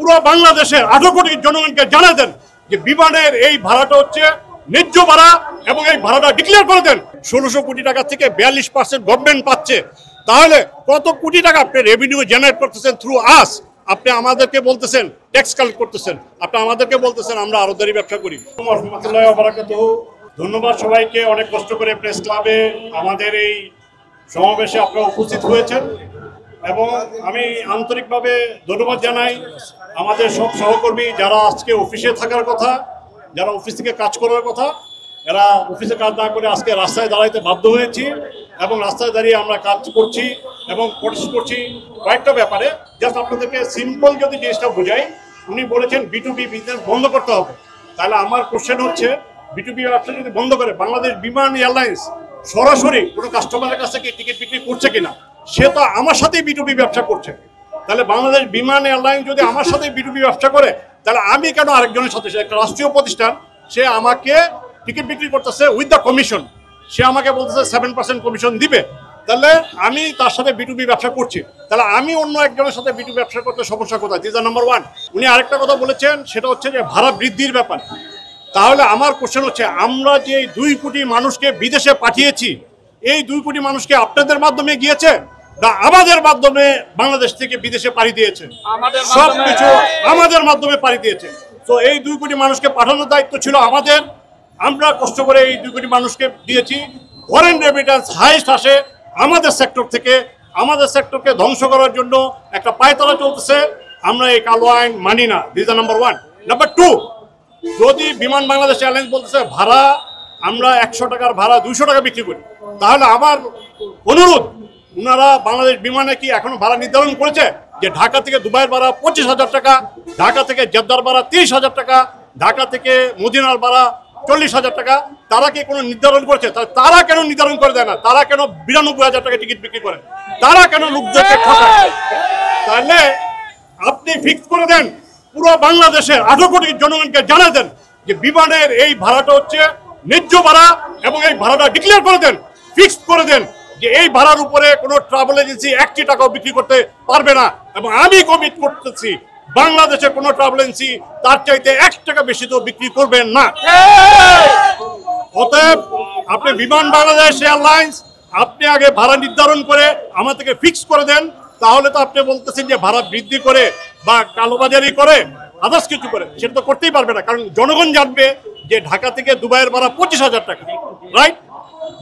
পুরো বাংলাদেশের 18 কোটি জনগণকে জানিয়ে দেন যে বিমানের এই ভাড়াটা হচ্ছে ন্যায্য ভাড়া এবং এই ভাড়াটা ডিক্লেয়ার করে দেন। 1600 কোটি টাকা থেকে 42% গভর্নমেন্ট পাচ্ছে, তাহলে কত কোটি টাকা আপনি রেভিনিউ জেনারেট করতেছেন থ্রু আস। আপনি আমাদেরকে বলতেছেন ট্যাক্স কালেক্ট করতেছেন, আপনি আমাদেরকে বলতেছেন আমরা আরোদারি ব্যবসা করি। ধন্যবাদ সবাইকে, অনেক কষ্ট করে প্রেস ক্লাবে আমাদের এই সমাবেশে আপনারা উপস্থিত হয়েছেন এবং আমি আন্তরিকভাবে ধন্যবাদ জানাই আমাদের সব সহকর্মী যারা আজকে অফিসে থাকার কথা, যারা অফিস থেকে কাজ করার কথা, এরা অফিসে কাজ না করে আজকে রাস্তায় দাঁড়াইতে বাধ্য হয়েছি এবং রাস্তায় দাঁড়িয়ে আমরা কাজ করছি এবং প্রোটেস্ট করছি কয়েকটা ব্যাপারে। জাস্ট আপনাদেরকে সিম্পল যদি জিনিসটা বোঝাই, উনি বলেছেন B2B বিজনেস বন্ধ করতে হবে। তাহলে আমার কোশ্চেন হচ্ছে B2B ব্যবসা যদি বন্ধ করে, বাংলাদেশ বিমান এয়ারলাইন্স সরাসরি কোনো কাস্টমারের কাছ থেকে টিকিট বিক্রি করছে কিনা? সে তো আমার সাথেই B2B ব্যবসা করছে। তাহলে বাংলাদেশ বিমান এয়ারলাইন্স যদি আমার সাথে B2B ব্যবসা করে, তাহলে আমি কেন আরেকজনের সাথে? সে একটা রাষ্ট্রীয় প্রতিষ্ঠান, সে আমাকে টিকিট বিক্রি করতেছে উইথ দ্য কমিশন, সে আমাকে বলতেছে 7% কমিশন দিবে, তাহলে আমি তার সাথে B2B ব্যবসা করছি। তাহলে আমি অন্য একজনের সাথে B2B ব্যবসা করতে সমস্যা কোথায়? This number one. উনি আরেকটা কথা বলেছেন, সেটা হচ্ছে যে ভাড়া বৃদ্ধির ব্যাপার। তাহলে আমার কোশ্চেন হচ্ছে, আমরা যে 2 কোটি মানুষকে বিদেশে পাঠিয়েছি, এই 2 কোটি মানুষকে আপনাদের মাধ্যমে গিয়েছে না আমাদের মাধ্যমে বাংলাদেশ থেকে বিদেশে পাড়ি দিয়েছে? সবকিছু আমাদের মাধ্যমে পাড়ি দিয়েছে। তো এই 2 কোটি মানুষকে পাঠানোর দায়িত্ব ছিল আমাদের। আমরা কষ্ট করে এই 2 কোটি মানুষকে দিয়েছি। ফরেন রেমিটেন্স হাইস্ট আসে আমাদের সেক্টর থেকে। আমাদের সেক্টরকে ধ্বংস করার জন্য একটা পায়তারা চলতেছে। আমরা এই কালো আইন মানি না। This the number one. Number two, যদি বিমান বাংলাদেশ এয়ারলাইন্স বলতেছে ভাড়া আমরা 100 টাকার ভাড়া 200 টাকা বিক্রি করি, তাহলে আমার অনুরোধ, ওনারা বাংলাদেশ বিমানে কি এখনো ভাড়া নির্ধারণ করেছে যে ঢাকা থেকে দুবাইয়ের ভাড়া 25,000 টাকা, ঢাকা থেকে জেদ্দার ভাড়া 30,000 টাকা, ঢাকা থেকে মদিনার ভাড়া 40,000 টাকা? তারা কি কোনো নির্ধারণ করেছে? তারা কেন নির্ধারণ করে দেয় না? তারা কেন 92,000 টাকা টিকিট বিক্রি করে? তারা কেন লোকদেরকে ঠকায়? তাহলে আপনি ফিক্স করে দেন, পুরো বাংলাদেশের 18 কোটি জনগণকে জানিয়ে দেন যে বিমানের এই ভাড়াটা হচ্ছে ন্যায্য ভাড়া এবং এই ভাড়াটা ডিক্লেয়ার করে দেন, ফিক্সড করে দেন যে এই ভাড়ার উপরে কোনো ট্রাভেল এজেন্সি 1 টাকাও বিক্রি করতে পারবে না। এবং আমি কমিট করতেছি, বাংলাদেশে কোনো ট্রাভেল এজেন্সি তার চাইতে 1 টাকা বেশি তো বিক্রি করবেন না। অতএব আপনি বিমান বাংলাদেশ এয়ারলাইন্স আপনি আগে ভাড়া নির্ধারণ করে আমার থেকে ফিক্স করে দেন, তাহলে তো আপনি বলতেছেন যে ভাড়া বৃদ্ধি করে বা কালোবাজারি করে আদার্স কিছু করে, সেটা তো করতেই পারবে না। কারণ জনগণ জানবে যে ঢাকা থেকে দুবাইয়ের ভাড়া 25,000 টাকা, রাইট?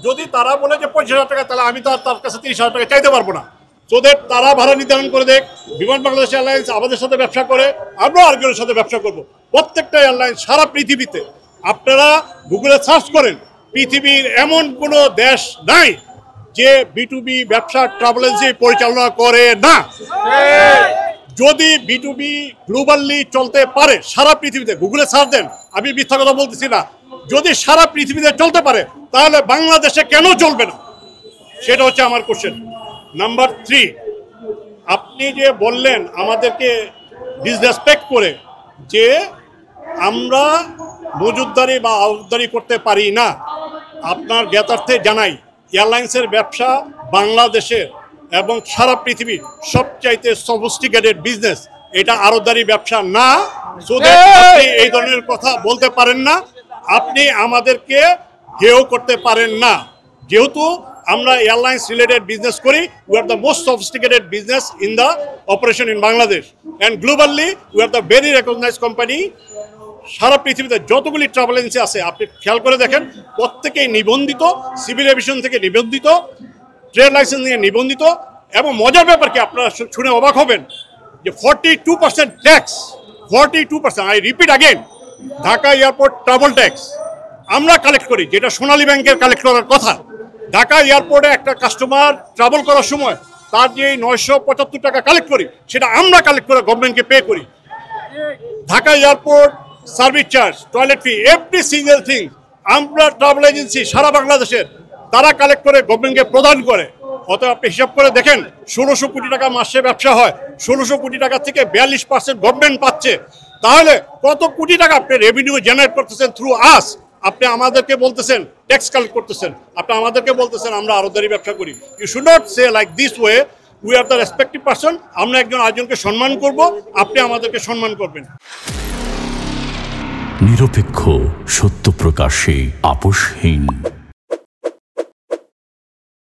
যদি তারা বলে যে 25,000 টাকা, তাহলে আমি তো আর তার কাছে 30,000 টাকা চাইতে পারবো না। তোদের তারা ভাড়া নির্ধারণ করে দেখ, বিমান বাংলাদেশ এয়ারলাইন্স আমাদের সাথে ব্যবসা করে, আমরা আরেকজনের সাথে ব্যবসা করব। প্রত্যেকটা এয়ারলাইন্স সারা পৃথিবীতে আপনারা গুগলে সার্চ করেন, পৃথিবীর এমন কোনো দেশ নাই যে B2B ব্যবসা ট্রাভেল এজেন্সি পরিচালনা করে না। যদি B2B গ্লোবালি চলতে পারে সারা পৃথিবীতে, গুগলে সার্চ দেন, আমি মিথ্যা কথা বলতেছি না, যদি সারা পৃথিবীতে চলতে পারে তাহলে বাংলাদেশে কেন চলবে না? সেটা হচ্ছে আমার কোশ্চেন। নাম্বার 3, আপনি যে বললেন আমাদেরকে ডিসরেসপেক্ট করে যে আমরা মজুতদারি বা আউটদারি করতে পারি না, আপনার জ্ঞাতার্থে জানাই এয়ারলাইন্সের ব্যবসা বাংলাদেশের এবং সারা পৃথিবীর সবচাইতে সফিস্টিকেটেড বিজনেস। এটা আড়তদারি ব্যবসা না। আপনি এই ধরনের কথা বলতে পারেন না, আপনি আমাদেরকে হেয় করতে পারেন না। যেহেতু আমরা এয়ারলাইন্স রিলেটেড বিজনেস করি, we are the most sophisticated business in the operation in Bangladesh and globally we are the very recognised company. সারা পৃথিবীতে যতগুলি ট্রাভেল এজেন্সি আছে আপনি খেয়াল করে দেখেন, প্রত্যেকেই নিবন্ধিত, সিভিল এভিয়েশন থেকে নিবন্ধিত, ট্রেড লাইসেন্স নিয়ে নিবন্ধিত। এবং মজার ব্যাপার কি, আপনারা শুনে অবাক হবেন যে 42% tax, 42%, I repeat again, Dhaka airport travel tax আমরা কালেক্ট করি, যেটা সোনালী ব্যাংকের কালেক্ট করার কথা। ঢাকা এয়ারপোর্টে একটা কাস্টমার ট্রাভেল করার সময় তার যে 975 টাকা কালেক্ট করি, সেটা আমরা কালেক্ট করে গভর্নমেন্টকে পে করি। Dhaka airport service charge, toilet fee, every single thing আমরা ট্রাভেল এজেন্সি সারা বাংলাদেশের তারা কালেক্ট করে গভর্নমেন্টকে প্রদান করে। অতএব আপনি হিসাব করে দেখেন, 1600 কোটি টাকা মাসে ব্যবসা হয়, 1600 কোটি টাকা থেকে 42% গভর্নমেন্ট পাচ্ছে, তাহলে কত কোটি টাকা আপনি রেভিনিউ জেনারেট করতেছেন থ্রু আস। আপনি আমাদেরকে বলতেছেন ট্যাক্স কালেক্ট করতেছেন, আপনি আমাদেরকে বলতেছেন আমরা আরোদারি ব্যবসা করি। You should not say like this way we are the respective person. আমরা একজন আরেকজনকে সম্মান করব, আপনি আমাদেরকে সম্মান করবেন। নিরপেক্ষ, সত্য প্রকাশে আপোষহীন।